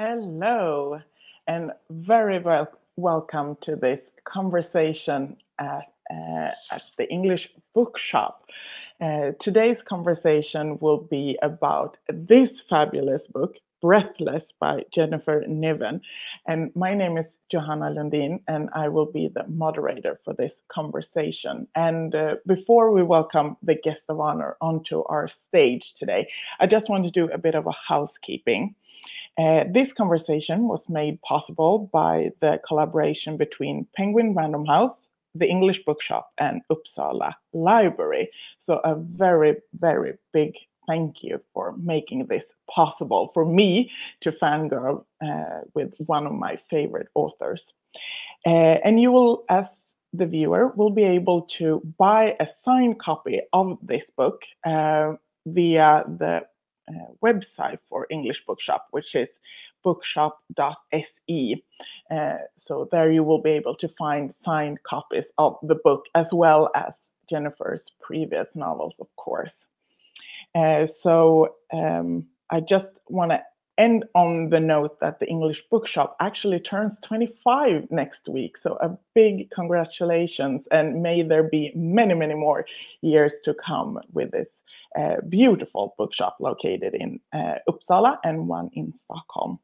Hello, and very welcome to this conversation at the English Bookshop. Today's conversation will be about this fabulous book, Breathless by Jennifer Niven. And my name is Johanna Lundin, and I will be the moderator for this conversation. And before we welcome the guest of honor onto our stage today, I just want to do a bit of a housekeeping. This conversation was made possible by the collaboration between Penguin Random House, the English Bookshop, and Uppsala Library. So a very big thank you for making this possible for me to fangirl with one of my favorite authors. And you will, as the viewer, will be able to buy a signed copy of this book via the website for English Bookshop, which is bookshop.se. So there you will be able to find signed copies of the book as well as Jennifer's previous novels, of course. So I just want to end on the note that the English Bookshop actually turns 25 next week. So a big congratulations, and may there be many more years to come with this beautiful bookshop located in Uppsala and one in Stockholm.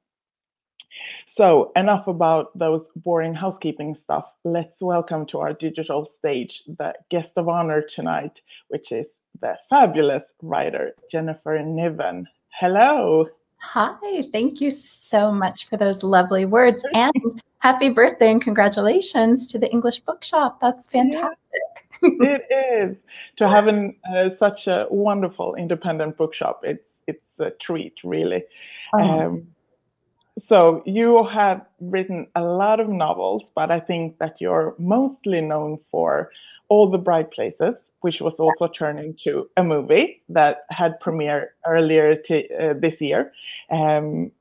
So enough about those boring housekeeping stuff. Let's welcome to our digital stage the guest of honor tonight, which is the fabulous writer Jennifer Niven. Hello. Hi, thank you so much for those lovely words, and happy birthday and congratulations to the English Bookshop. That's fantastic. Yeah, it is. To have such a wonderful independent bookshop, it's a treat, really. So you have written a lot of novels, but I think that you're mostly known for All the Bright Places, which was also turned into a movie that had premiered earlier this year, and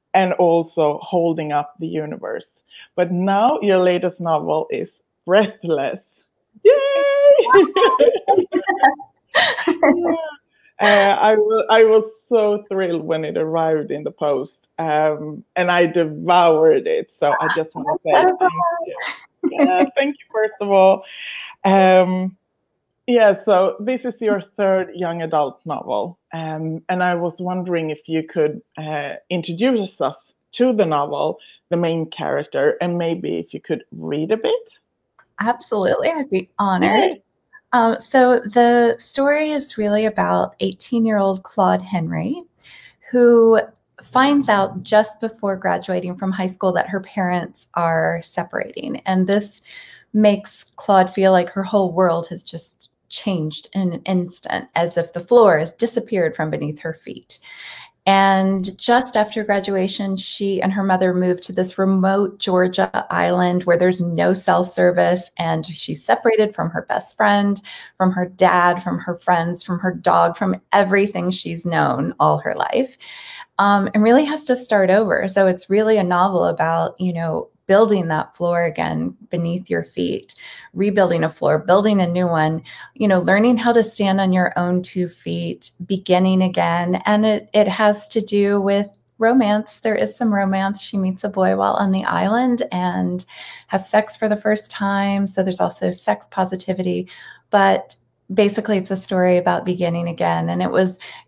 also Holding Up the Universe. But now your latest novel is Breathless. Yay! I was so thrilled when it arrived in the post, and I devoured it. So I just want to say thank you. Yeah, thank you, first of all. Yeah, so this is your third young adult novel, and I was wondering if you could introduce us to the novel, the main character, and maybe if you could read a bit. Absolutely, I'd be honored. So the story is really about 18-year-old Claude Henry, who finds out just before graduating from high school that her parents are separating. And this makes Claude feel like her whole world has just changed in an instant, as if the floor has disappeared from beneath her feet. And just after graduation, she and her mother moved to this remote Georgia island where there's no cell service, and she's separated from her best friend, from her dad, from her friends, from her dog, from everything she's known all her life, and really has to start over. So it's really a novel about, building that floor again beneath your feet, rebuilding a floor, building a new one, learning how to stand on your own 2 feet, beginning again. And it has to do with romance. There is some romance. She meets a boy while on the island and has sex for the first time. So there's also sex positivity, but basically it's a story about beginning again. And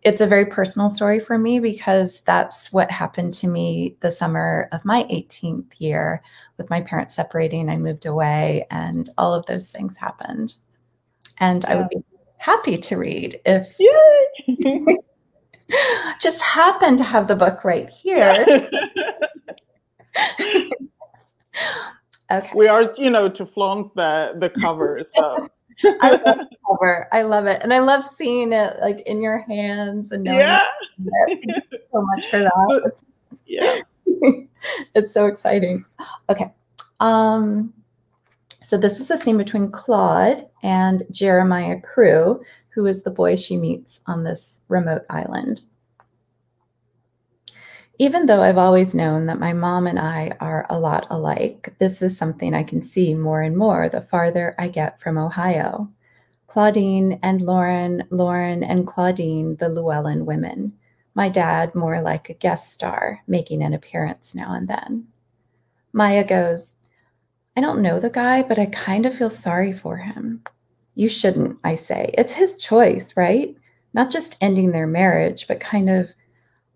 it's a very personal story for me because that's what happened to me the summer of my 18th year with my parents separating. I moved away and all of those things happened. And I would be happy to read if just happen to have the book right here. Okay. We are, to flaunt the cover, so. I love the cover. I love it. And I love seeing it like in your hands and knowing Thank you so much for that. Yeah. It's so exciting. Okay. So this is a scene between Claude and Jeremiah Crew, who is the boy she meets on this remote island. Even though I've always known that my mom and I are a lot alike, this is something I can see more and more the farther I get from Ohio. Claudine and Lauren, Lauren and Claudine, the Llewellyn women. My dad more like a guest star, making an appearance now and then. Maya goes, I don't know the guy, but I kind of feel sorry for him. You shouldn't, I say. It's his choice, right? Not just ending their marriage, but kind of,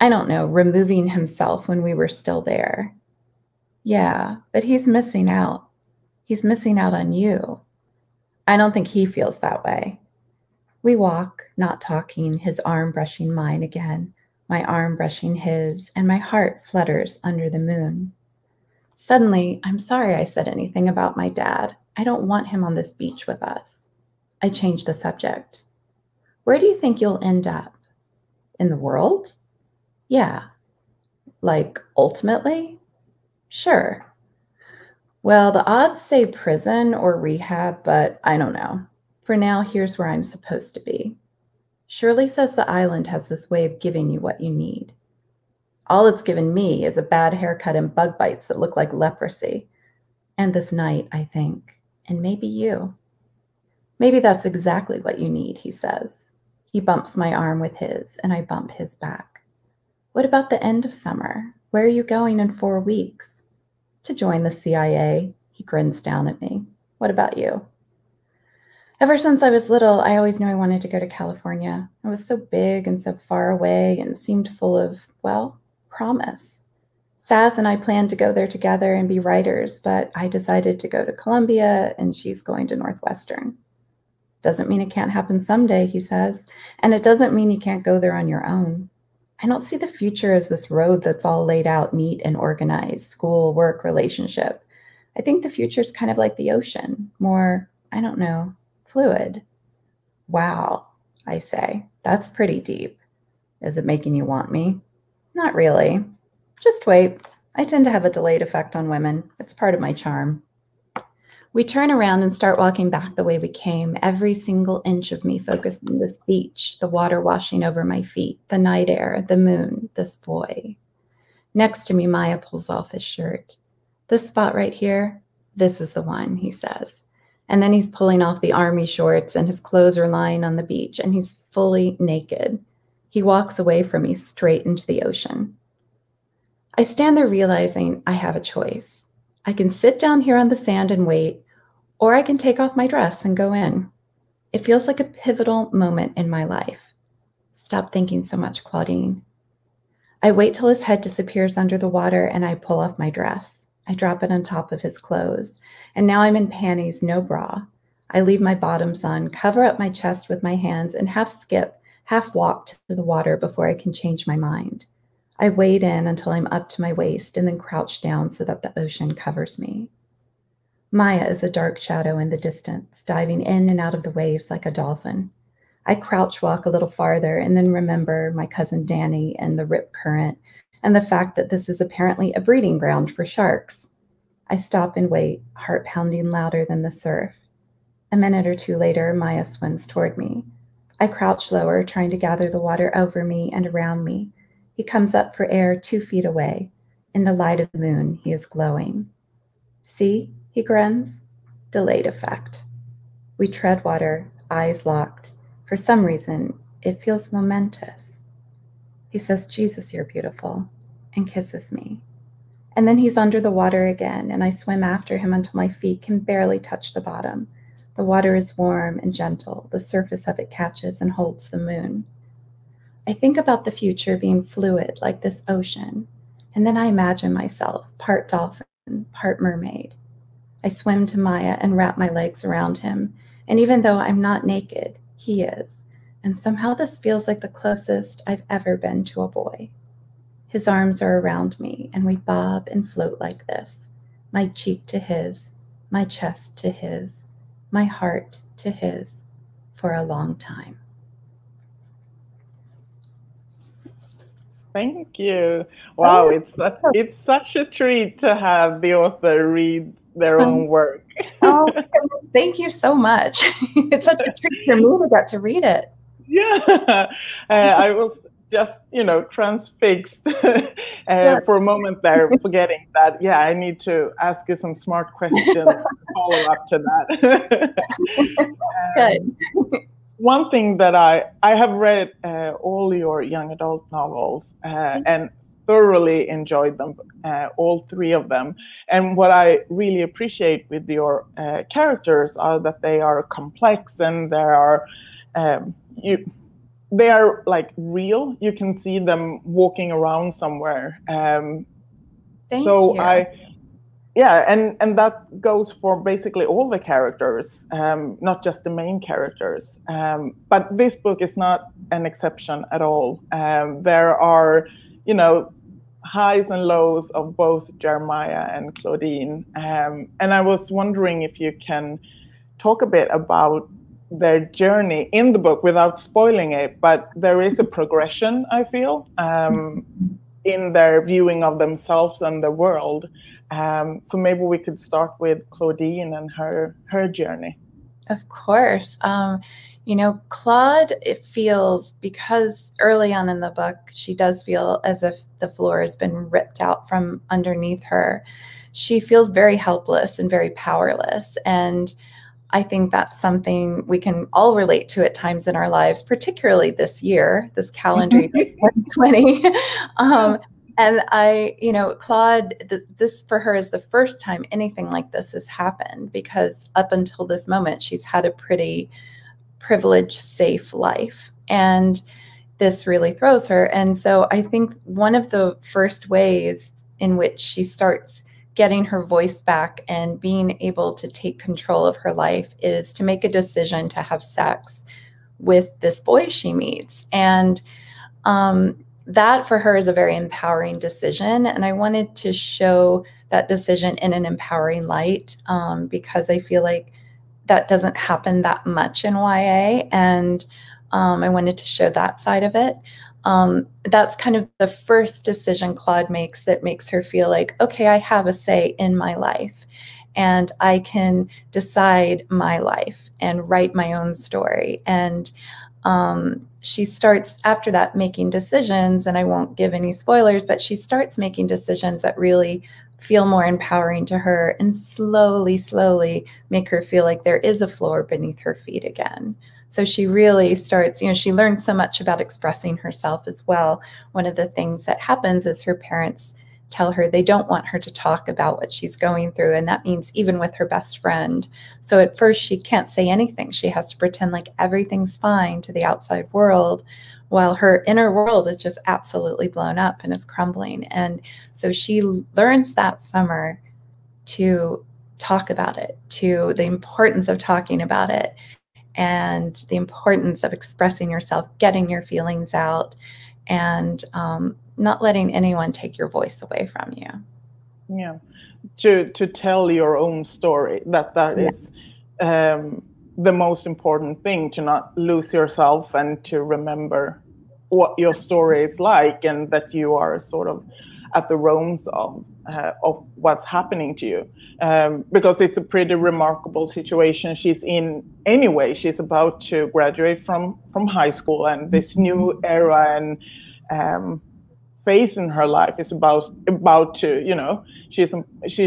I don't know, removing himself when we were still there. Yeah, but he's missing out. He's missing out on you. I don't think he feels that way. We walk, not talking, his arm brushing mine again, my arm brushing his, and my heart flutters under the moon. Suddenly, I'm sorry I said anything about my dad. I don't want him on this beach with us. I change the subject. Where do you think you'll end up? In the world? Yeah. Like, ultimately? Sure. Well, the odds say prison or rehab, but I don't know. For now, here's where I'm supposed to be. Shirley says the island has this way of giving you what you need. All it's given me is a bad haircut and bug bites that look like leprosy. And this night, I think, and maybe you. Maybe that's exactly what you need, he says. He bumps my arm with his, and I bump his back. What about the end of summer? Where are you going in 4 weeks? To join the CIA, he grins down at me. What about you? Ever since I was little, I always knew I wanted to go to California. It was so big and so far away and seemed full of, well, promise. Saz and I planned to go there together and be writers, but I decided to go to Columbia and she's going to Northwestern. Doesn't mean it can't happen someday, he says, and it doesn't mean you can't go there on your own. I don't see the future as this road that's all laid out, neat and organized, school, work, relationship. I think the future's kind of like the ocean, more, I don't know, fluid. Wow, I say, that's pretty deep. Is it making you want me? Not really. Just wait. I tend to have a delayed effect on women. It's part of my charm. We turn around and start walking back the way we came, every single inch of me focused on this beach, the water washing over my feet, the night air, the moon, this boy. Next to me, Maya pulls off his shirt. This spot right here, this is the one, he says. And then he's pulling off the army shorts and his clothes are lying on the beach and he's fully naked. He walks away from me straight into the ocean. I stand there realizing I have a choice. I can sit down here on the sand and wait, or I can take off my dress and go in. It feels like a pivotal moment in my life. Stop thinking so much, Claudine. I wait till his head disappears under the water and I pull off my dress. I drop it on top of his clothes, and now I'm in panties, no bra. I leave my bottoms on, cover up my chest with my hands, and half skip, half walk to the water before I can change my mind. I wade in until I'm up to my waist and then crouch down so that the ocean covers me. Maya is a dark shadow in the distance, diving in and out of the waves like a dolphin. I crouch walk a little farther and then remember my cousin Danny and the rip current and the fact that this is apparently a breeding ground for sharks. I stop and wait, heart pounding louder than the surf. A minute or two later, Maya swims toward me. I crouch lower, trying to gather the water over me and around me. He comes up for air 2 feet away. In the light of the moon, he is glowing. See, he grins. Delayed effect. We tread water, eyes locked. For some reason, it feels momentous. He says, Jesus, you're beautiful, and kisses me. And then he's under the water again, and I swim after him until my feet can barely touch the bottom. The water is warm and gentle. The surface of it catches and holds the moon. I think about the future being fluid like this ocean, and then I imagine myself part dolphin, part mermaid. I swim to Maya and wrap my legs around him, and even though I'm not naked, he is, and somehow this feels like the closest I've ever been to a boy. His arms are around me, and we bob and float like this, my cheek to his, my chest to his, my heart to his, for a long time. Thank you. Wow, it's such a treat to have the author read their own work. Oh, thank you so much. It's such a treat for me to get to read it. Yeah, I was just, transfixed for a moment there, forgetting that, yeah, I need to ask you some smart questions to follow up to that. Good. one thing that I have read all your young adult novels and thoroughly enjoyed them, all three of them. And what I really appreciate with your characters are that they are complex, and they are like real. You can see them walking around somewhere. Thank you. Yeah, and that goes for basically all the characters, not just the main characters. But this book is not an exception at all. There are, you know, highs and lows of both Jeremiah and Claudine. And I was wondering if you can talk a bit about their journey in the book without spoiling it, but there is a progression, I feel, in their viewing of themselves and the world. So maybe we could start with Claudine and her journey. Of course. You know, Claude, it feels, because early on in the book, she does feel as if the floor has been ripped out from underneath her. She feels very helpless and very powerless. And I think that's something we can all relate to at times in our lives, particularly this year, this calendar year 2020. And you know, Claude, this for her is the first time anything like this has happened, because up until this moment, she's had a pretty privileged, safe life. And this really throws her. And so I think one of the first ways in which she starts getting her voice back and being able to take control of her life is to make a decision to have sex with this boy she meets. And that for her is a very empowering decision. And I wanted to show that decision in an empowering light, because I feel like that doesn't happen that much in YA. And I wanted to show that side of it. That's kind of the first decision Claude makes that makes her feel like, okay, I have a say in my life, and I can decide my life and write my own story. And she starts after that making decisions, and I won't give any spoilers, but she starts making decisions that really feel more empowering to her and slowly, slowly make her feel like there is a floor beneath her feet again. So she really starts, you know, she learns so much about expressing herself as well. One of the things that happens is her parents tell her they don't want her to talk about what she's going through. And that means even with her best friend. So at first she can't say anything. She has to pretend like everything's fine to the outside world, while her inner world is just absolutely blown up and is crumbling. And so she learns that summer to talk about it, to the importance of talking about it, and the importance of expressing yourself, getting your feelings out, and not letting anyone take your voice away from you. Yeah, to tell your own story, that is the most important thing, to not lose yourself and to remember what your story is like, and that you are sort of at the realms of what's happening to you, because it's a pretty remarkable situation she's in anyway. She's about to graduate from high school, and this new era and phase in her life is about to, you know, she's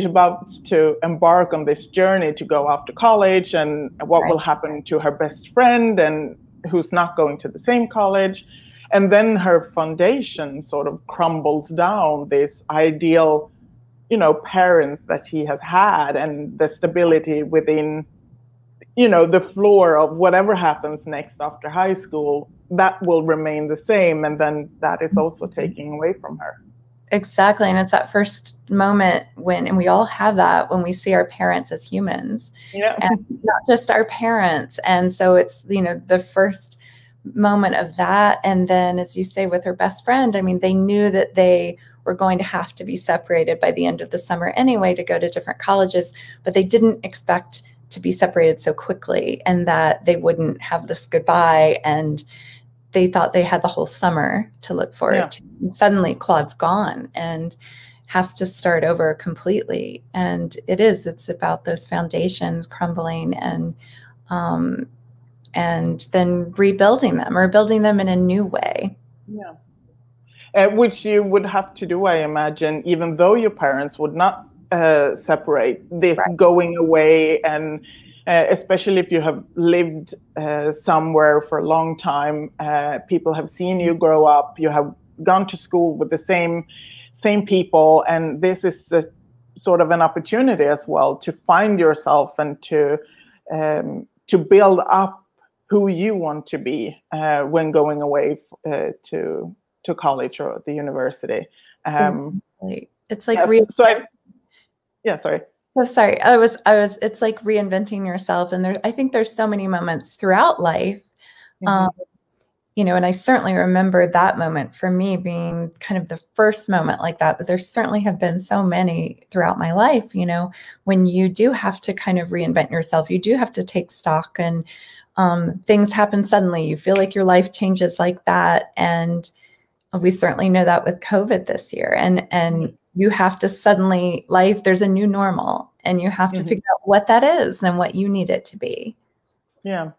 about to embark on this journey to go off to college, and what will happen to her best friend, and who's not going to the same college. And then her foundation sort of crumbles down, this ideal, you know, parents that she has had, and the stability within, you know, the floor of whatever happens next after high school, that will remain the same. And then that is also taken away from her. Exactly. And it's that first moment when, and we all have that when we see our parents as humans, and not just our parents. And so it's, you know, the first moment of that. And then, as you say, with her best friend, I mean, they knew that they were going to have to be separated by the end of the summer anyway, to go to different colleges, but they didn't expect to be separated so quickly, and that they wouldn't have this goodbye. And they thought they had the whole summer to look forward to. And suddenly Claude's gone and has to start over completely. And it's about those foundations crumbling, and then rebuilding them, or building them in a new way. Yeah. Which you would have to do, I imagine, even though your parents would not separate, this going away and especially if you have lived somewhere for a long time. People have seen you grow up. You have gone to school with the same people, and this is sort of an opportunity as well to find yourself and to build up who you want to be when going away to college or the university. It's like yes, sorry. Oh, sorry. It's like reinventing yourself. And I think there's so many moments throughout life, you know, and I certainly remember that moment for me being kind of the first moment like that, but there certainly have been so many throughout my life, you know, when you do have to kind of reinvent yourself, you do have to take stock, and things happen suddenly. You feel like your life changes like that. And we certainly know that with COVID this year, and you have to suddenly, there's a new normal, and you have to figure out what that is and what you need it to be. Yeah.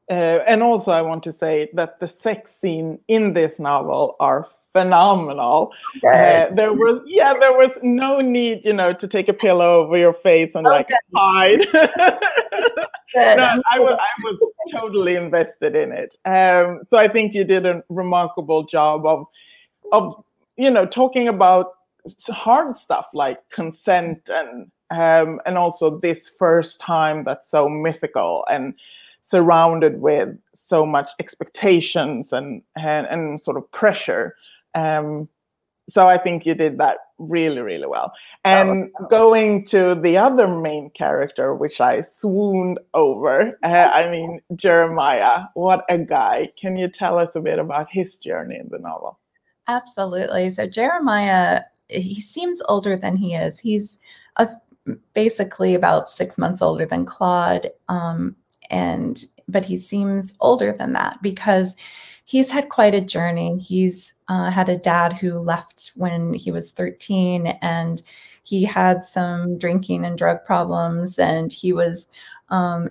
And also I want to say that the sex scene in this novel are phenomenal. There was no need, you know, to take a pillow over your face and hide. No, I was totally invested in it. So I think you did a remarkable job of you know, talking about hard stuff like consent and also this first time that's so mythical and surrounded with so much expectations and sort of pressure. So I think you did that really, really well. And going to the other main character, which I swooned over, I mean, Jeremiah, what a guy. Can you tell us a bit about his journey in the novel? Absolutely. So Jeremiah, he seems older than he is. He's basically about 6 months older than Claude. But he seems older than that because he's had quite a journey. He's had a dad who left when he was 13, and he had some drinking and drug problems. And he was,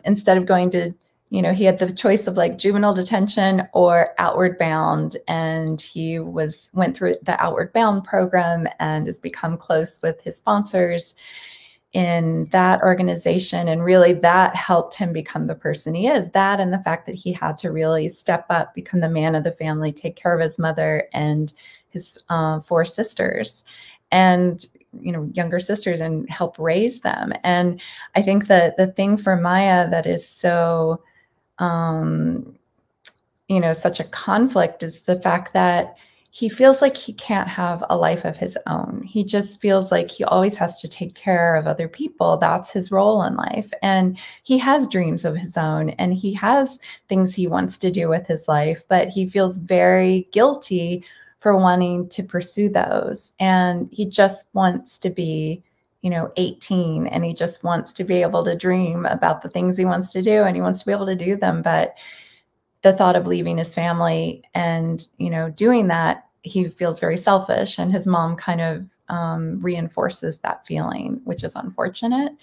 instead of going to, you know, he had the choice of like juvenile detention or Outward Bound, and he went through the Outward Bound program and has become close with his sponsors in that organization. And really that helped him become the person he is. That and the fact that he had to really step up, become the man of the family, take care of his mother and his 4 sisters and, you know, younger sisters, and help raise them. And I think that the thing for Maya that is so, you know, such a conflict is the fact that he feels like he can't have a life of his own. He just feels like he always has to take care of other people. That's his role in life. And he has dreams of his own, and he has things he wants to do with his life, but he feels very guilty for wanting to pursue those. And he just wants to be, you know, 18, and he just wants to be able to dream about the things he wants to do, and he wants to be able to do them. But the thought of leaving his family and, you know, doing that, he feels very selfish, and his mom kind of reinforces that feeling, which is unfortunate.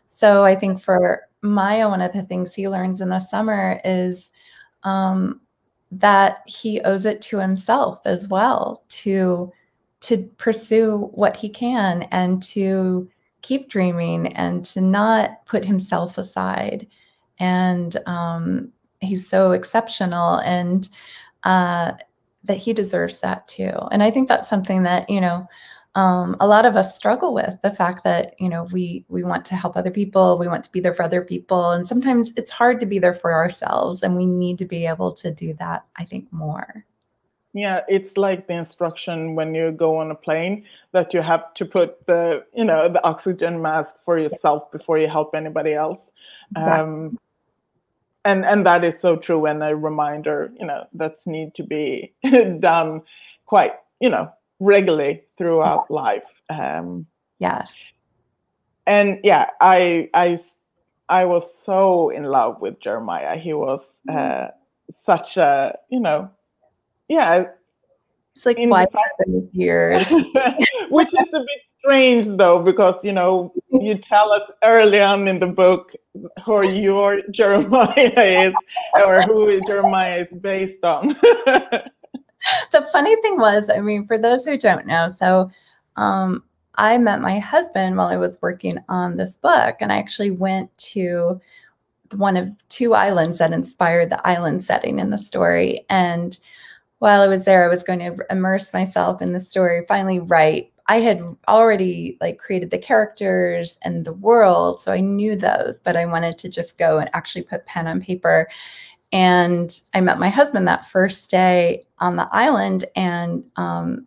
So I think for Maya, one of the things he learns in the summer is that he owes it to himself as well to pursue what he can, and to keep dreaming, and to not put himself aside. And he's so exceptional, and that he deserves that too. And I think that's something that, you know, a lot of us struggle with, the fact that, you know, we want to help other people, we want to be there for other people, and sometimes it's hard to be there for ourselves, and we need to be able to do that, I think, more. Yeah, it's like the instruction when you go on a plane that you have to put the, you know, the oxygen mask for yourself before you help anybody else. And that is so true, and a reminder, you know, that's need to be done quite, you know, regularly throughout life. Yes. And yeah, I was so in love with Jeremiah. He was such a, you know, yeah. It's like 5 years. Which is a bit strange though, because, you know, you tell us early on in the book who your Jeremiah is, or who Jeremiah is based on. The funny thing was, I mean, for those who don't know, so I met my husband while I was working on this book, and I actually went to one of two islands that inspired the island setting in the story. And while I was there, I was going to immerse myself in the story, finally write. I had already like created the characters and the world, so I knew those, but I wanted to just go and actually put pen on paper. And I met my husband that first day on the island, and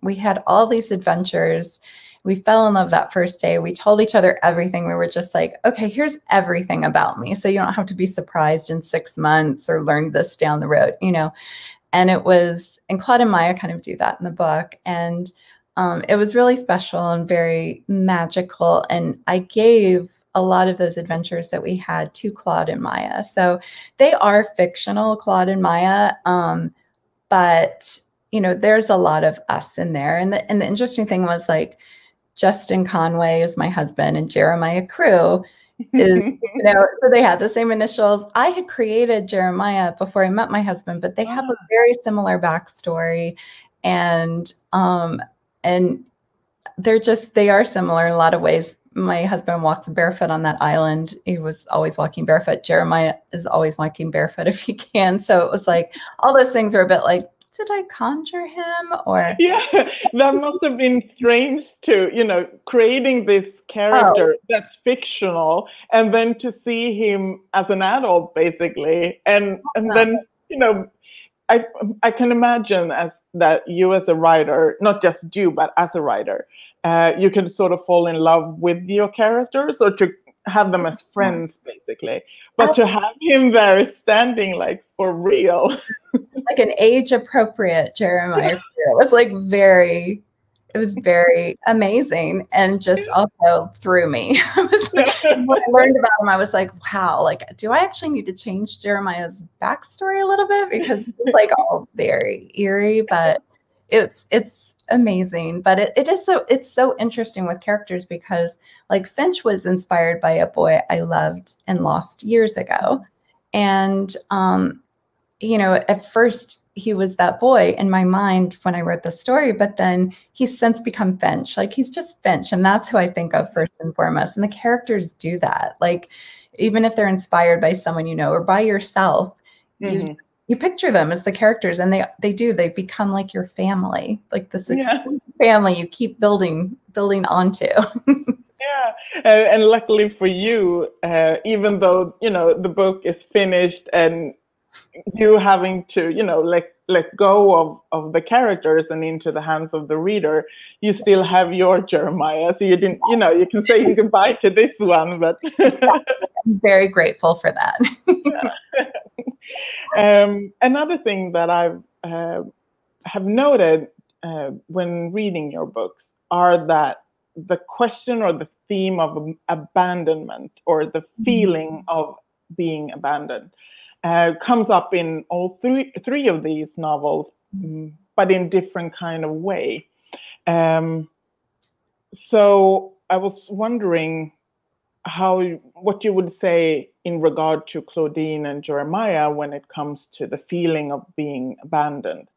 we had all these adventures. We fell in love that first day. We told each other everything. We were just like, okay, here's everything about me, so you don't have to be surprised in 6 months or learn this down the road, you know. And it was, and Claude and Maya kind of do that in the book. And it was really special and very magical. And I gave a lot of those adventures that we had to Claude and Maya. So they are fictional, Claude and Maya, but you know, there's a lot of us in there. And the interesting thing was, like, Justin Conway is my husband, and Jeremiah Crew is, you know, so they had the same initials. I had created Jeremiah before I met my husband, but they have a very similar backstory, and they are similar in a lot of ways. My husband walks barefoot on that island. He was always walking barefoot. Jeremiah is always walking barefoot if he can. So it was like, all those things are a bit like, did I conjure him? Or yeah, that must have been strange to, you know, creating this character that's fictional, and then to see him as an adult, basically, and then, you know, I can imagine as that you as a writer, not just you, but as a writer, you can sort of fall in love with your characters, or to have them as friends, basically. But to have him there standing like for real. Like an age-appropriate Jeremiah. It was like it was very amazing, and just also threw me. When I learned about him, I was like, wow, like, do I actually need to change Jeremiah's backstory a little bit? Because it's like all very eerie, but it's amazing. But it's so interesting with characters, because like Finch was inspired by a boy I loved and lost years ago. And you know, at first he was that boy in my mind when I wrote the story, but then he's since become Finch. Like, he's just Finch, and that's who I think of first and foremost. And the characters do that. Like, even if they're inspired by someone you know or by yourself, you picture them as the characters, and they become like your family, like this family you keep building onto. Yeah, and luckily for you, even though, you know, the book is finished and you having to, you know, let go of the characters and into the hands of the reader, you still have your Jeremiah. So you didn't, you know, you can say goodbye to this one, but I'm very grateful for that. Another thing that I have noted when reading your books are that the question or the theme of abandonment, or the feeling of being abandoned, comes up in all three of these novels, but in different kind of way. So I was wondering what you would say in regard to Claudine and Jeremiah when it comes to the feeling of being abandoned.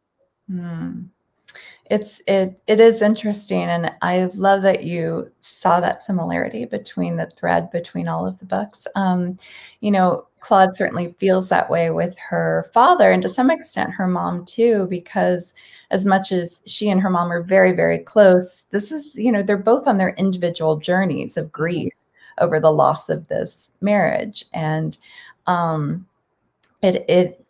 It is interesting, and I love that you saw that similarity between the thread between all of the books. You know, Claude certainly feels that way with her father, and to some extent her mom too, because as much as she and her mom are very, very close, this is, you know, they're both on their individual journeys of grief over the loss of this marriage. And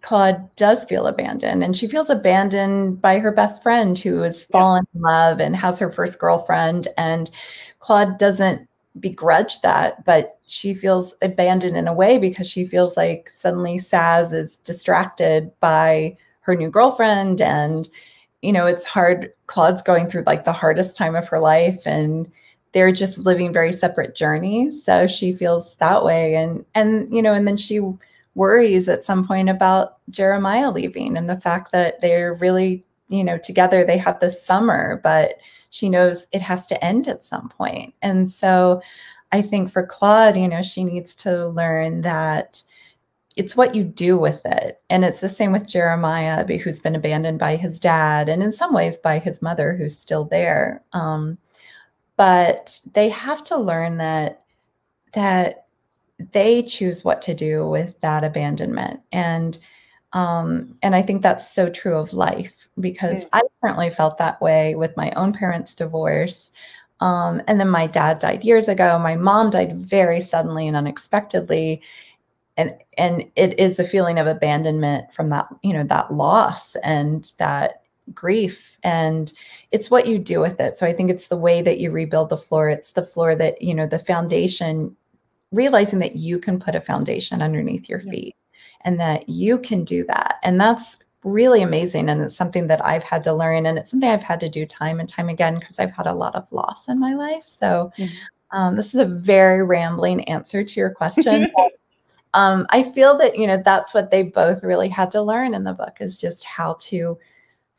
Claude does feel abandoned, and she feels abandoned by her best friend, who has fallen in love and has her first girlfriend. And Claude doesn't begrudge that, but she feels abandoned in a way because she feels like suddenly Saz is distracted by her new girlfriend. And, you know, it's hard. Claude's going through like the hardest time of her life, and they're just living very separate journeys. So she feels that way. And, you know, and then she worries at some point about Jeremiah leaving, and the fact that they're really, you know, together. They have this summer, but she knows it has to end at some point. And so I think for Claude, you know, she needs to learn that it's what you do with it. And it's the same with Jeremiah, who's been abandoned by his dad, and in some ways by his mother, who's still there. but they have to learn that they choose what to do with that abandonment. And I think that's so true of life, because I certainly felt that way with my own parents' divorce. And then my dad died years ago. My mom died very suddenly and unexpectedly. And it is a feeling of abandonment from that, that loss and that grief. And it's what you do with it. So I think it's the way that you rebuild the floor. It's the floor that, the foundation, realizing that you can put a foundation underneath your feet and that you can do that. And that's really amazing. And it's something that I've had to learn. And it's something I've had to do time and time again, because I've had a lot of loss in my life. So this is a very rambling answer to your question. I feel that, that's what they both really had to learn in the book, is just how to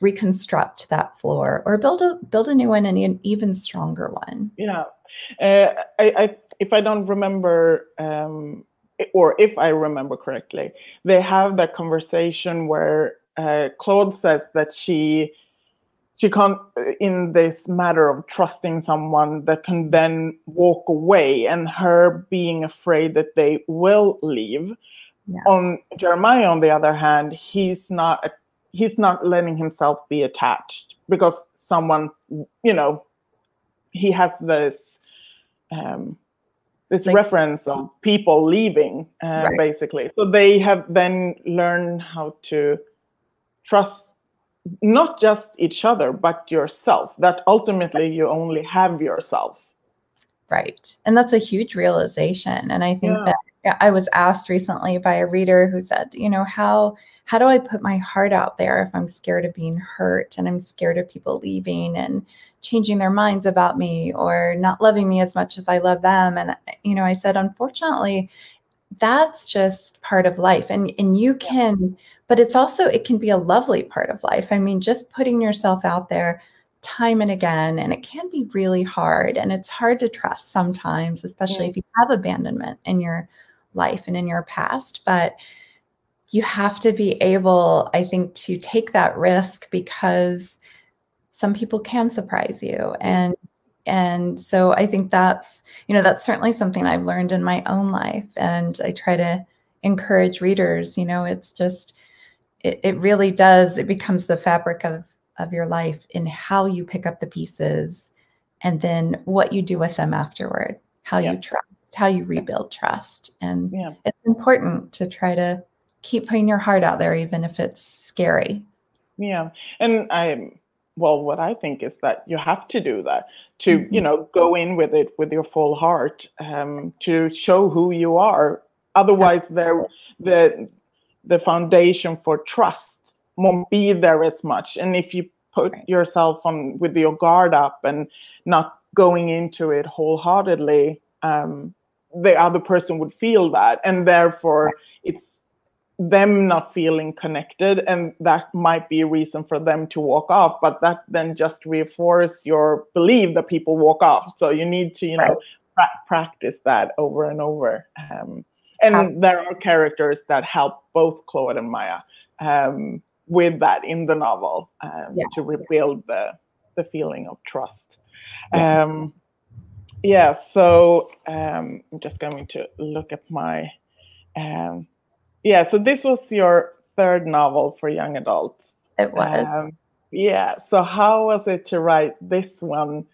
reconstruct that floor or build a new one and an even stronger one. Yeah. If I don't remember, or if I remember correctly, they have that conversation where Claude says that she can't, in this matter of trusting someone that can then walk away, and her being afraid that they will leave. Yes. On Jeremiah, on the other hand, he's not letting himself be attached, because someone, he has this reference of people leaving, right, basically. So they have then learned how to trust not just each other, but yourself, that ultimately you only have yourself. Right. And that's a huge realization. And I think that I was asked recently by a reader who said, how do I put my heart out there if I'm scared of being hurt, and I'm scared of people leaving and changing their minds about me or not loving me as much as I love them? And, I said, unfortunately, that's just part of life. And you can, but it can be a lovely part of life. I mean, just putting yourself out there time and again, and it can be really hard. And it's hard to trust sometimes, especially if you have abandonment in your life and in your past. But you have to be able, I think, to take that risk, because some people can surprise you. And so I think that's certainly something I've learned in my own life. And I try to encourage readers, it's just, it really does, it becomes the fabric of your life in how you pick up the pieces, and then what you do with them afterward, how you trust, how you rebuild trust. And it's important to try to keep putting your heart out there, even if it's scary. Yeah. And what I think is that you have to do that, to, go in with it with your full heart, to show who you are. Otherwise, the foundation for trust won't be there as much. And if you put yourself on with your guard up and not going into it wholeheartedly, the other person would feel that. And therefore, it's them not feeling connected, and that might be a reason for them to walk off, but that then just reinforces your belief that people walk off. So you need to practice that over and over, and there are characters that help both Claude and Maya with that in the novel, to rebuild the feeling of trust. So I'm just going to look at my so this was your third novel for young adults. It was. So how was it to write this one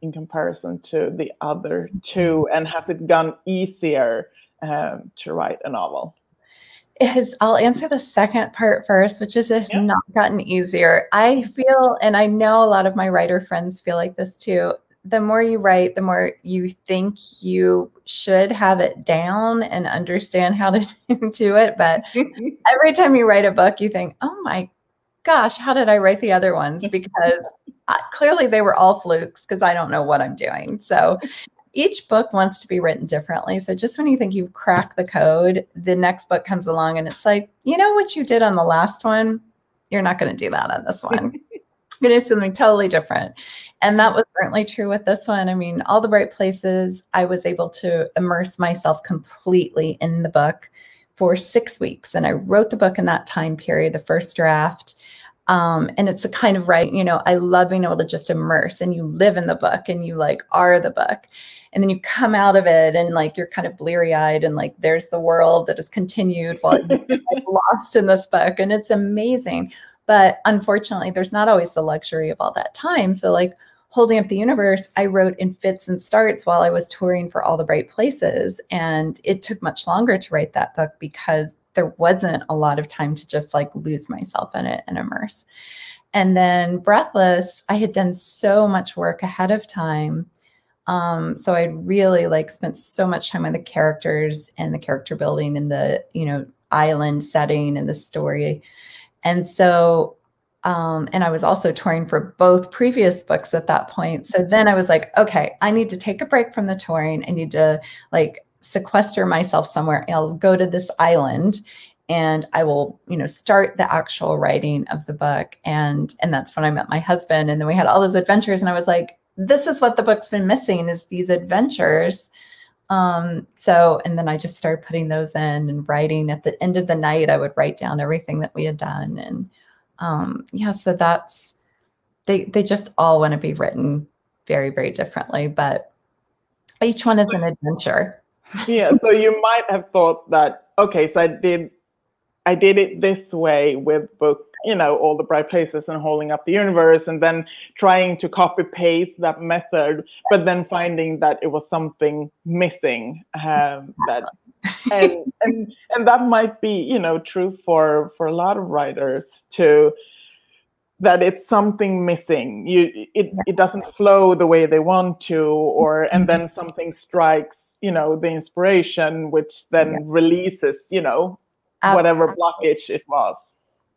in comparison to the other two? And has it gone easier to write a novel? I'll answer the second part first, which is it's not gotten easier. I feel, and I know a lot of my writer friends feel like this too, the more you write, the more you think you should have it down and understand how to do it. But every time you write a book, you think, oh my gosh, how did I write the other ones? Because clearly they were all flukes, because I don't know what I'm doing. So each book wants to be written differently. So just when you think you've cracked the code, the next book comes along and it's like, what you did on the last one, you're not going to do that on this one. You're going to do something totally different. And that was certainly true with this one. I mean, All the Bright Places, I was able to immerse myself completely in the book for 6 weeks. And I wrote the book in that time period, the first draft. And it's a kind of right, I love being able to just immerse, and you live in the book and you like are the book. And then you come out of it and like you're kind of bleary eyed and like there's the world that has continued while you're like lost in this book. And it's amazing. But unfortunately, there's not always the luxury of all that time. So like Holding Up the Universe, I wrote in fits and starts while I was touring for all the Bright Places. And it took much longer to write that book because there wasn't a lot of time to just like lose myself in it and immerse. And then Breathless, I had done so much work ahead of time. So I really like spent so much time on the characters and the character building and the, island setting and the story. And so, and I was also touring for both previous books at that point. So then I was like, okay, I need to take a break from the touring. I need to like sequester myself somewhere. I'll go to this island and I will, start the actual writing of the book. And that's when I met my husband. And then we had all those adventures. And I was like, this is what the book's been missing, is these adventures. And then I just started putting those in and writing. At the end of the night, I would write down everything that we had done. And so that's, they just all want to be written very, very differently, but each one is an adventure. Yeah, so you might have thought that, okay, so I did it this way with book, All the Bright Places and Holding Up the Universe, and then trying to copy paste that method, but then finding that it was something missing. And that might be, true for a lot of writers too, that it's something missing. It doesn't flow the way they want to, and then something strikes, the inspiration, which then releases, whatever blockage it was.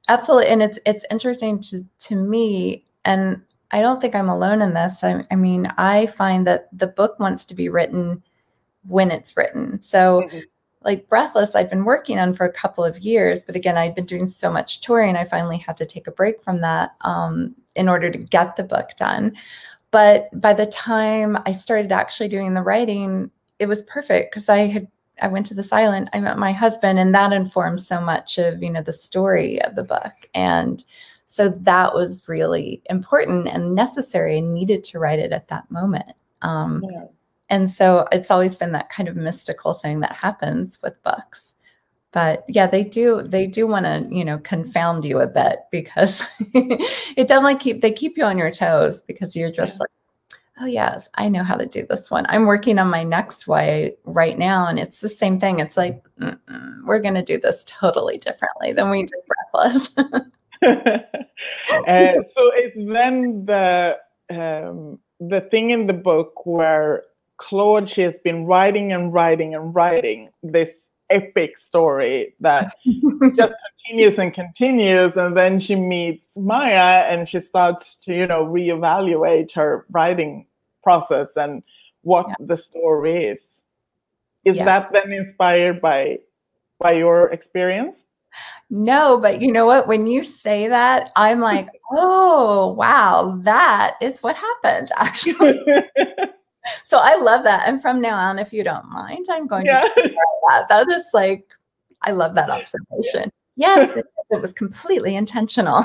Absolutely. And it's interesting to me, and I don't think I'm alone in this. I mean, I find that the book wants to be written when it's written. So like Breathless, I'd been working on for a couple of years, but again, I'd been doing so much touring, I finally had to take a break from that in order to get the book done. But by the time I started actually doing the writing, it was perfect because I went to this island, I met my husband, and that informed so much of, the story of the book. And so that was really important and necessary and needed to write it at that moment. And so it's always been that kind of mystical thing that happens with books. But yeah, they do want to, confound you a bit, because it definitely they keep you on your toes, because you're just like, oh yes, I know how to do this one. I'm working on my next way right now, and it's the same thing. It's like, we're going to do this totally differently than we did Breathless. So it's then the thing in the book where Claude, she has been writing and writing and writing this epic story that just continues and continues, and then she meets Maya and she starts to reevaluate her writing process and what the story is. That then inspired by your experience? No, but you know what, when you say that, I'm like, oh wow, that is what happened actually. So I love that. And from now on, if you don't mind, I'm going to do that. That is like, I love that observation. Yes, it was completely intentional.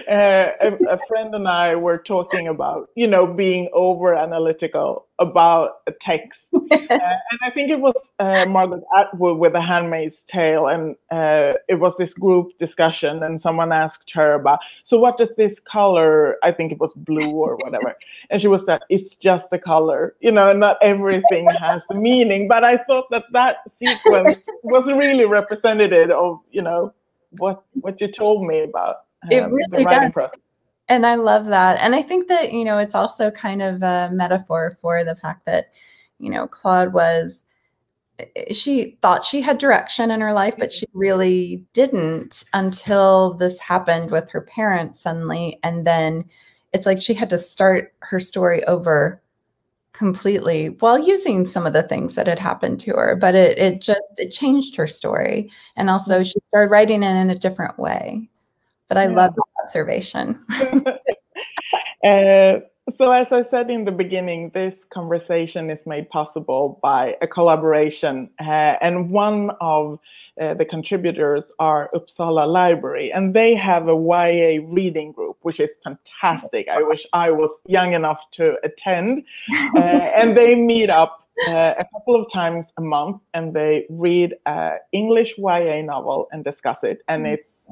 A friend and I were talking about, being over analytical about a text. And I think it was Margaret Atwood with The Handmaid's Tale. And it was this group discussion, and someone asked her about, so what does this color, I think it was blue or whatever. And she was like, it's just a color, not everything has a meaning. But I thought that sequence was really representative of, what you told me about. It really the writing process. And I love that. And I think that, it's also kind of a metaphor for the fact that, Claude she thought she had direction in her life, but she really didn't until this happened with her parents suddenly. And then it's like she had to start her story over completely while using some of the things that had happened to her. But it changed her story. And also she started writing it in a different way. But I love that observation. So as I said in the beginning, this conversation is made possible by a collaboration, and one of the contributors are Uppsala Library, and they have a YA reading group, which is fantastic. I wish I was young enough to attend. And they meet up a couple of times a month, and they read an English YA novel and discuss it. And it's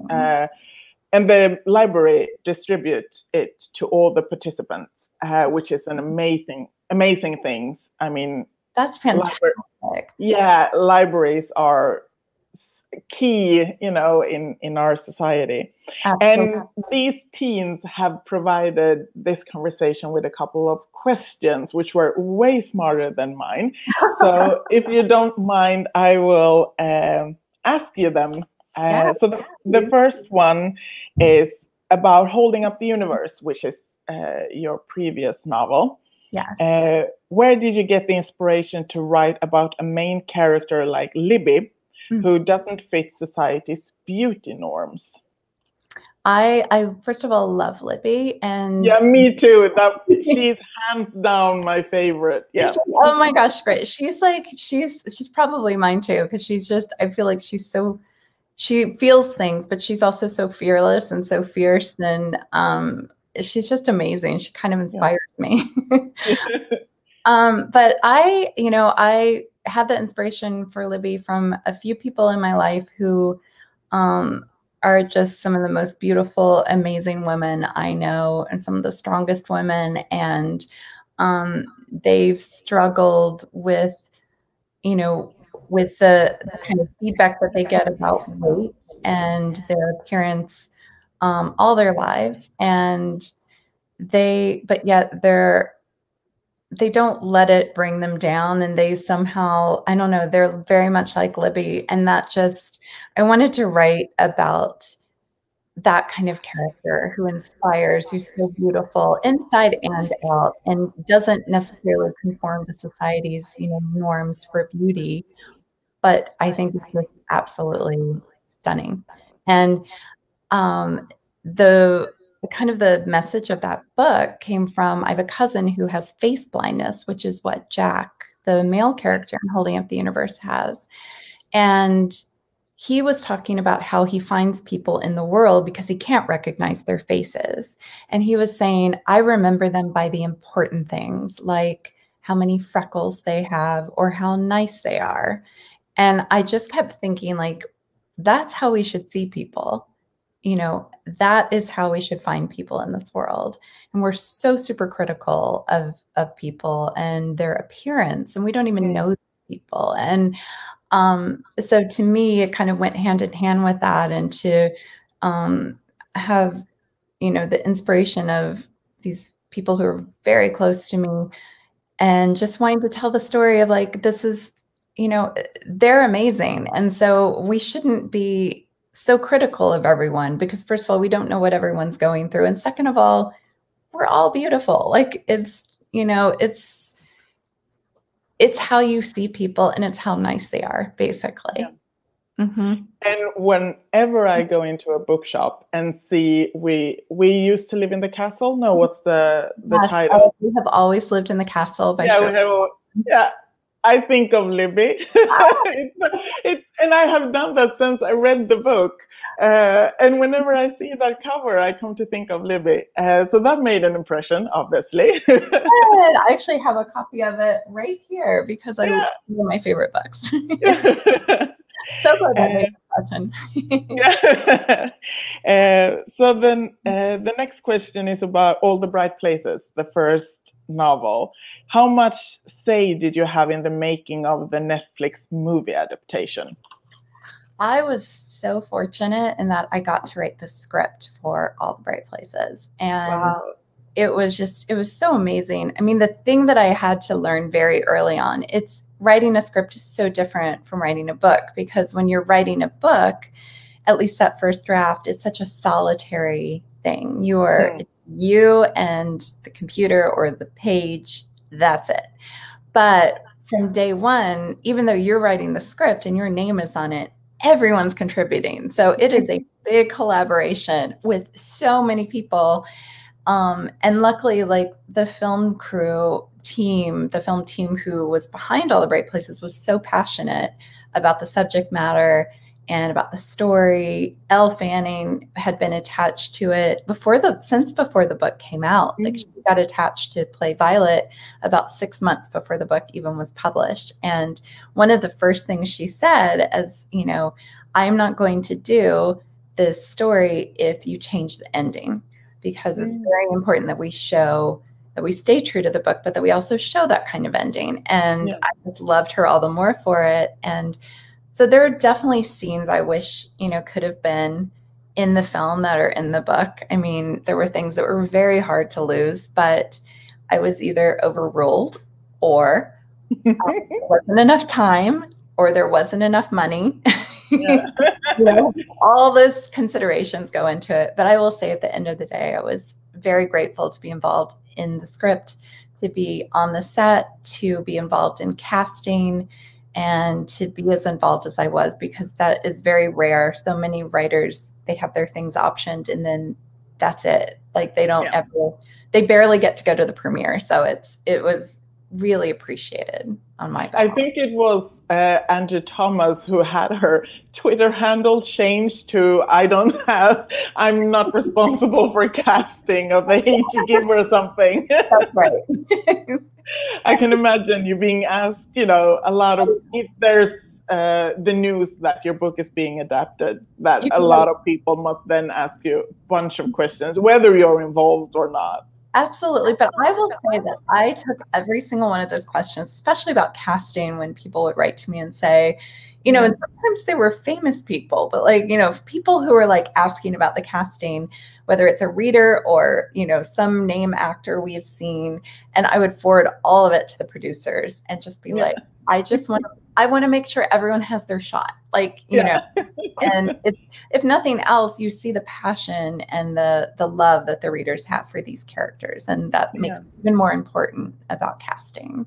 and the library distributes it to all the participants, which is an amazing things. I mean, that's fantastic. Libraries are key, you know, in our society. Absolutely. And these teens have provided this conversation with a couple of questions, which were way smarter than mine. So if you don't mind, I will ask you them. So the first one is about Holding Up the Universe, which is your previous novel. Yeah. Where did you get the inspiration to write about a main character like Libby, who doesn't fit society's beauty norms? I first of all love Libby, and yeah, me too. She's hands down my favorite. Yeah. Oh my gosh, great. She's probably mine too, because she's just, I feel like she feels things, but she's also so fearless and so fierce, and she's just amazing. She kind of inspires me. But I had the inspiration for Libby from a few people in my life who are just some of the most beautiful, amazing women I know, and some of the strongest women. And they've struggled with, with the kind of feedback that they get about weight and their appearance all their lives. And but yet they don't let it bring them down, and they somehow, I don't know, they're very much like Libby. And I wanted to write about that kind of character who inspires, who's so beautiful inside and out, and doesn't necessarily conform to society's, norms for beauty. But I think it's just absolutely stunning. And the kind of the message of that book came from, I have a cousin who has face blindness, which is what Jack, the male character in Holding Up the Universe, has. And he was talking about how he finds people in the world because he can't recognize their faces. And he was saying, I remember them by the important things, like how many freckles they have or how nice they are. And I just kept thinking, like, that's how we should see people. That is how we should find people in this world. And we're so super critical of people and their appearance, and we don't even know people. And so to me, it kind of went hand in hand with that, and to have, the inspiration of these people who are very close to me, and just wanting to tell the story of, like, this is, they're amazing. And so we shouldn't be so critical of everyone, because first of all, we don't know what everyone's going through. And second of all, we're all beautiful. Like, it's how you see people, and it's how nice they are, basically. Yeah. And whenever I go into a bookshop and see, we used to live in the castle. No, what's the title? We have always lived in the castle. Yeah. I think of Libby, and I have done that since I read the book. And whenever I see that cover, I come to think of Libby. So that made an impression, obviously. I actually have a copy of it right here, because I love one of my favorite books. So glad that made an impression. So then the next question is about All the Bright Places, the first novel. How much say did you have in the making of the Netflix movie adaptation? I was so fortunate in that I got to write the script for All the Bright Places. And it was so amazing. I mean, the thing that I had to learn very early on, writing a script is so different from writing a book, because when you're writing a book, at least that first draft, it's such a solitary thing. You and the computer or the page, that's it. But from day one, even though you're writing the script and your name is on it, everyone's contributing. So it is a big collaboration with so many people. And luckily, like the film team who was behind All the Bright Places was so passionate about the subject matter and about the story. Elle Fanning had been attached to it since before the book came out. Like she got attached to play Violet about 6 months before the book even was published. And one of the first things she said, as you know, I'm not going to do this story if you change the ending, because it's very important that we stay true to the book, but that we also show that kind of ending. And I just loved her all the more for it. And so there are definitely scenes I wish, could have been in the film that are in the book. I mean, there were things that were very hard to lose, but I was either overruled, or there wasn't enough time, or there wasn't enough money. All those considerations go into it. But I will say at the end of the day, I was very grateful to be involved in the script, to be on the set, to be involved in casting, and to be as involved as I was, because that is very rare. So many writers, they have their things optioned and then that's it. Like they don't they barely get to go to the premiere. So it was really appreciated on my behalf. I think it was Angie Thomas who had her Twitter handle changed to I'm not responsible for casting, or they need to give her something. That's right. I can imagine you being asked, a lot of, if there's the news that your book is being adapted, that a lot of people must then ask you a bunch of questions, whether you're involved or not. Absolutely. But I will say that I took every single one of those questions, especially about casting, when people would write to me and say, and sometimes they were famous people, but people who were like asking about the casting, whether it's a reader or, some name actor we've seen. And I would forward all of it to the producers and just be like, I want to make sure everyone has their shot. And if nothing else, you see the passion and the love that the readers have for these characters. And that makes it even more important about casting.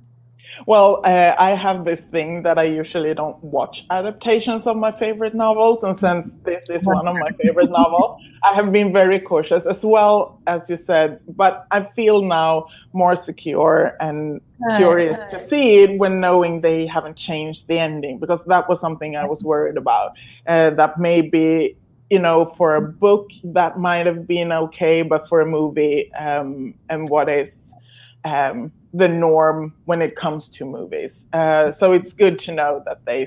Well, I have this thing that I usually don't watch adaptations of my favorite novels. And since this is one of my favorite novels, I have been very cautious as well, as you said. But I feel now more secure and curious to see it when knowing they haven't changed the ending, because that was something I was worried about. That maybe, for a book that might have been okay, but for a movie, and what is the norm when it comes to movies. So it's good to know that they,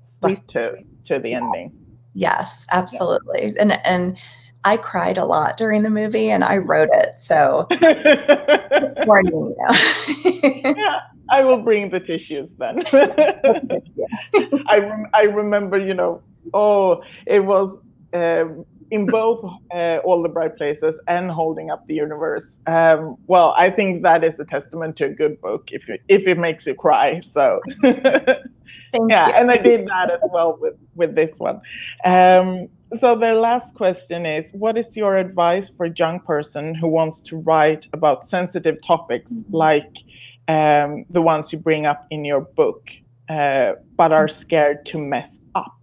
stuck to the ending. Yes, absolutely. Yeah. And I cried a lot during the movie, and I wrote it. So yeah, I will bring the tissues then. I remember, it was in both All the Bright Places and Holding Up the Universe. Well, I think that is a testament to a good book if it makes you cry. So Thank you. And I did that as well with this one. So the last question is, what is your advice for a young person who wants to write about sensitive topics like the ones you bring up in your book, but are scared to mess up?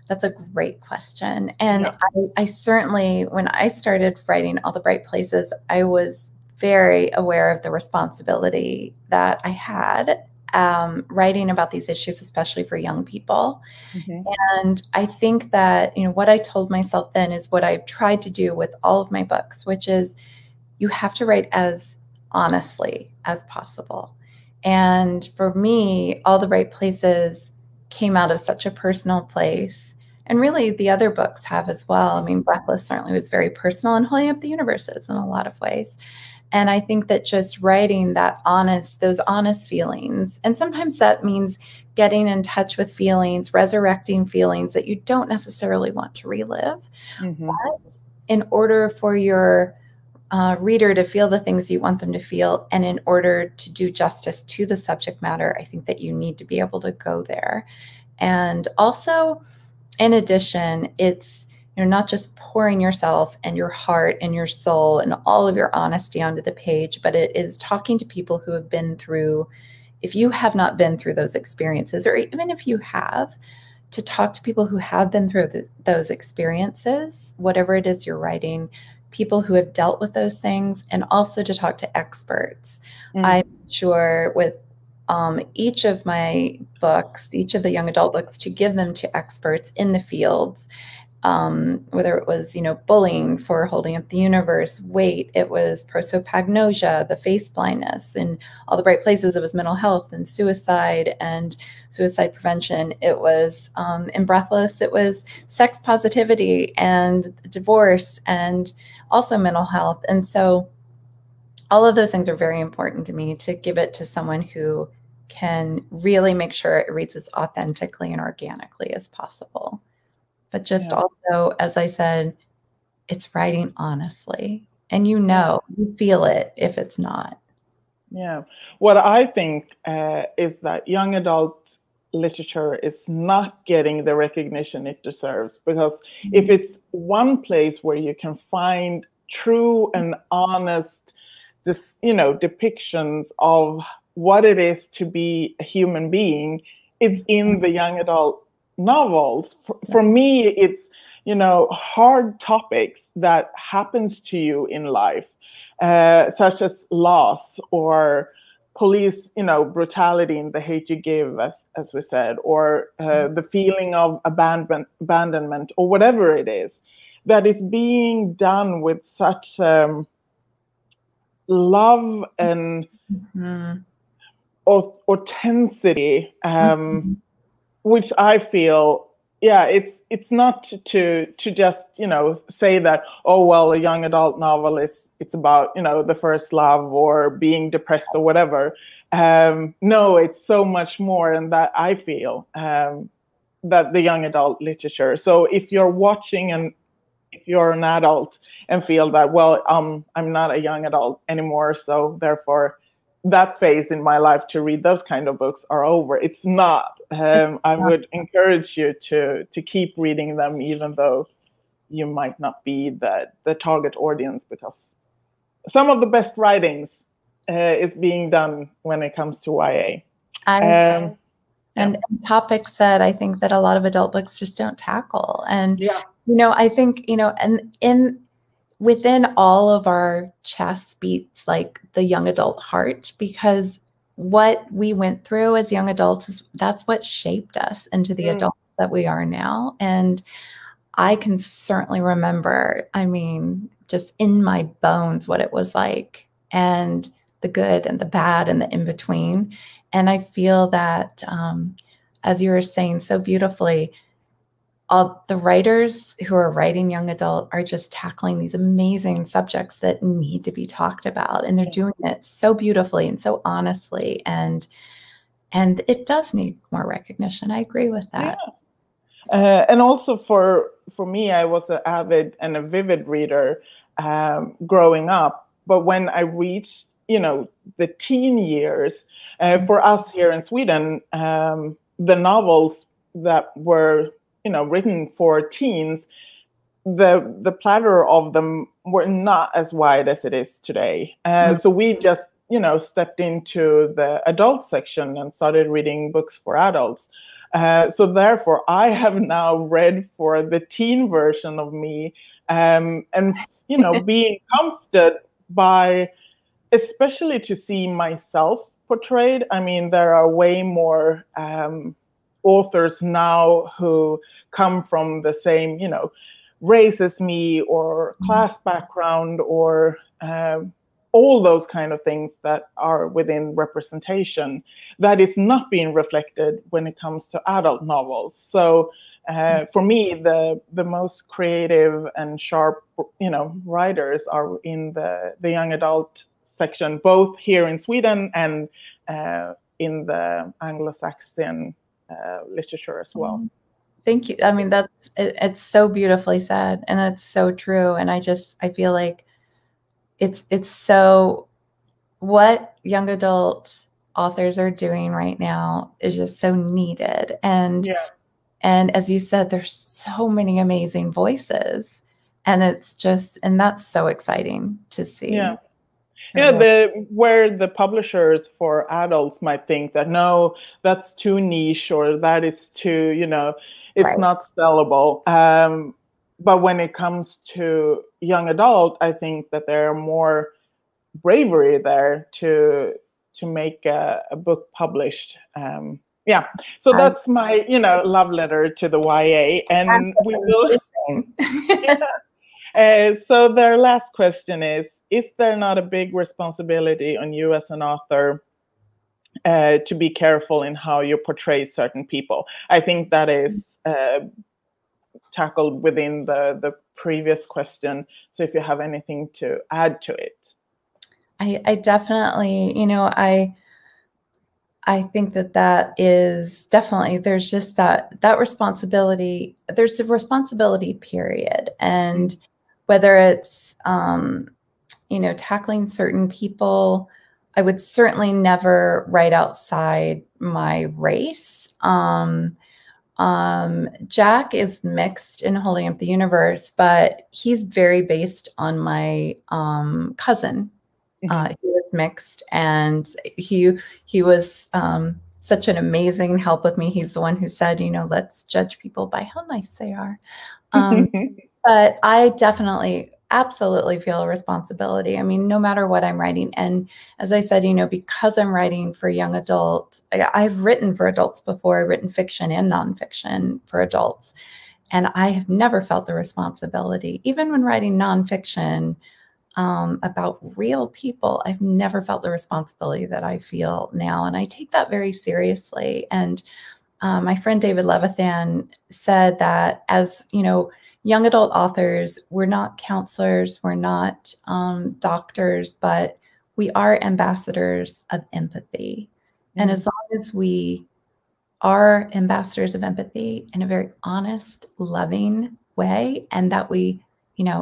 That's a great question. And I certainly, when I started writing All the Bright Places, I was very aware of the responsibility that I had writing about these issues, especially for young people. And I think that, what I told myself then is what I've tried to do with all of my books, which is you have to write as honestly as possible. And for me, All the Bright Places came out of such a personal place. And really, the other books have as well. I mean, Breathless certainly was very personal, and Holding Up the Universe is in a lot of ways. And I think that just writing those honest feelings, and sometimes that means getting in touch with feelings, resurrecting feelings that you don't necessarily want to relive. But in order for your reader to feel the things you want them to feel, and in order to do justice to the subject matter, I think that you need to be able to go there. And also, in addition, it's not just pouring yourself and your heart and your soul and all of your honesty onto the page, but it is talking to people who have been through, if you have not been through those experiences, or even if you have, to talk to people who have been through those experiences, whatever it is you're writing, people who have dealt with those things, and also to talk to experts. I'm sure with each of my books, each of the young adult books, to give them to experts in the fields, whether it was, bullying for holding up the universe, weight, it was prosopagnosia, the face blindness, in All the Bright Places, it was mental health and suicide prevention. It was in Breathless, it was sex positivity and divorce and also mental health. And so all of those things are very important to me, to give it to someone who can really make sure it reads as authentically and organically as possible. But just also, as I said, it's writing honestly. And you feel it if it's not. Yeah. What I think is that young adult literature is not getting the recognition it deserves, because if it's one place where you can find true and honest, depictions of what it is to be a human being, it's in the young adult novels. For me, it's, hard topics that happens to you in life, such as loss or police, brutality and the hate you give, as we said, or the feeling of abandonment, or whatever it is, that is being done with such love and authenticity, which I feel, it's not to just, say that, oh, well, a young adult novel it's about, the first love or being depressed or whatever. No, it's so much more, and that I feel that the young adult literature. So if you're watching and if you're an adult and feel that, well, I'm not a young adult anymore, so therefore that phase in my life to read those kind of books are over. It's not. I would encourage you to keep reading them, even though you might not be the target audience, because some of the best writings is being done when it comes to YA. And topics that I think that a lot of adult books just don't tackle. And, I think, and within all of our chests beats like the young adult heart, because what we went through as young adults, that's what shaped us into the adults that we are now. And I can certainly remember, just in my bones, what it was like, and the good and the bad and the in-between. And I feel that, as you were saying so beautifully, all the writers who are writing young adult are just tackling these amazing subjects that need to be talked about. And they're doing it so beautifully and so honestly. And it does need more recognition. I agree with that. Yeah. And also for me, I was an avid and a vivid reader growing up. But when I reached, the teen years, for us here in Sweden, the novels that were written for teens, the platter of them were not as wide as it is today. So we just, stepped into the adult section and started reading books for adults. So therefore, I have now read for the teen version of me, and, being comforted by, especially to see myself portrayed. There are way more authors now who come from the same, race as me, or class background, or all those kind of things that are within representation that is not being reflected when it comes to adult novels. So for me, the most creative and sharp, writers are in the young adult section, both here in Sweden and in the Anglo-Saxon literature as well. Thank you. It's so beautifully said, and it's so true. And I feel like it's so, what young adult authors are doing right now is just so needed. And as you said, there's so many amazing voices, and that's so exciting to see. Where the publishers for adults might think that, no, that's too niche, or that is too, it's not sellable. but when it comes to young adult, I think that there are more bravery there to make a book published. Yeah, so that's my love letter to the YA, and we will. So their last question is there not a big responsibility on you as an author to be careful in how you portray certain people? I think that is tackled within the previous question. So if you have anything to add to it. I definitely, I think that is definitely, there's just that responsibility. There's a responsibility period. And whether it's, tackling certain people, I would certainly never write outside my race. Jack is mixed in Holding Up the Universe, but he's very based on my cousin. He was mixed, and he was such an amazing help with me. He's the one who said, let's judge people by how nice they are. But I definitely, absolutely feel a responsibility. I mean, no matter what I'm writing. And as I said, because I'm writing for young adult, I've written for adults before. I've written fiction and nonfiction for adults. And I have never felt the responsibility, even when writing nonfiction, about real people, I've never felt the responsibility that I feel now. And I take that very seriously. And my friend David Levithan said that as, young adult authors, we're not counselors, we're not doctors, but we are ambassadors of empathy. And as long as we are ambassadors of empathy in a very honest, loving way, and that we,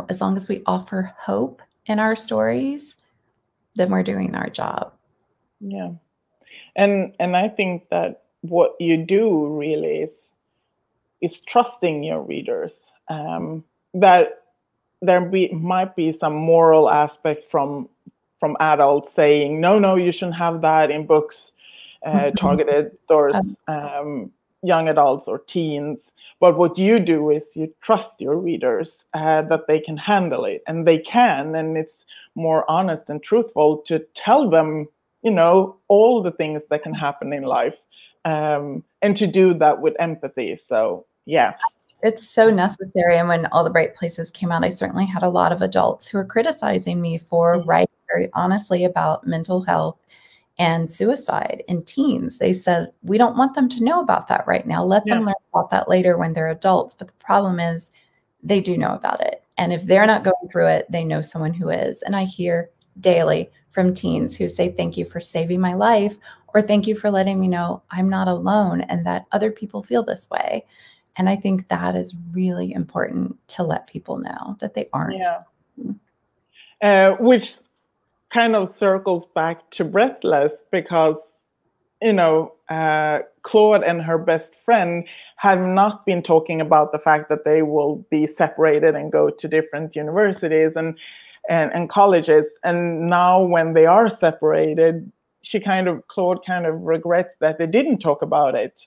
as long as we offer hope in our stories, then we're doing our job. Yeah. And I think that what you do really is trusting your readers, that there might be some moral aspect from adults saying, no, you shouldn't have that in books targeted towards young adults or teens. But what you do is you trust your readers that they can handle it, and they can, and it's more honest and truthful to tell them, all the things that can happen in life, and to do that with empathy. So, yeah. It's so necessary. And when All the Bright Places came out, I certainly had a lot of adults who were criticizing me for writing very honestly about mental health and suicide in teens. They said, we don't want them to know about that right now. Let them learn about that later when they're adults. But the problem is they do know about it. And if they're not going through it, they know someone who is. And I hear daily from teens who say, thank you for saving my life, or thank you for letting me know I'm not alone and that other people feel this way. And I think that is really important to let people know that they aren't. Yeah. Which kind of circles back to Breathless, because, Claude and her best friend have not been talking about the fact that they will be separated and go to different universities and colleges. And now when they are separated, Claude kind of regrets that they didn't talk about it.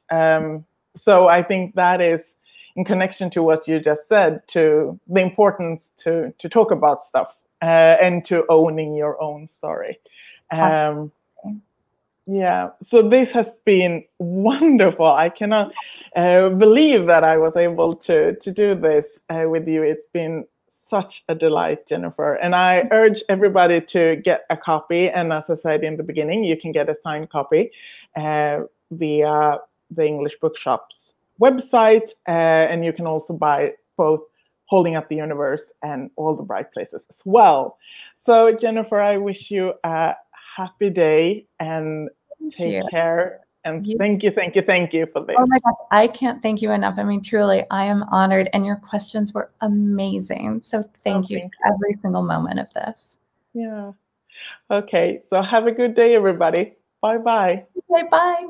So I think that is in connection to what you just said, to the importance to talk about stuff and to owning your own story. Yeah, so this has been wonderful. I cannot believe that I was able to do this with you. It's been such a delight, Jennifer. And I urge everybody to get a copy. And as I said in the beginning, you can get a signed copy via the English Bookshop's website, and you can also buy both Holding Up the Universe and All the Bright Places as well. So, Jennifer, I wish you a happy day, and take care. And thank you for this. Oh my gosh, I can't thank you enough. I mean, truly, I am honored, and your questions were amazing. So thank you for every single moment of this. Yeah. Okay, so have a good day, everybody. Bye-bye. Okay, bye.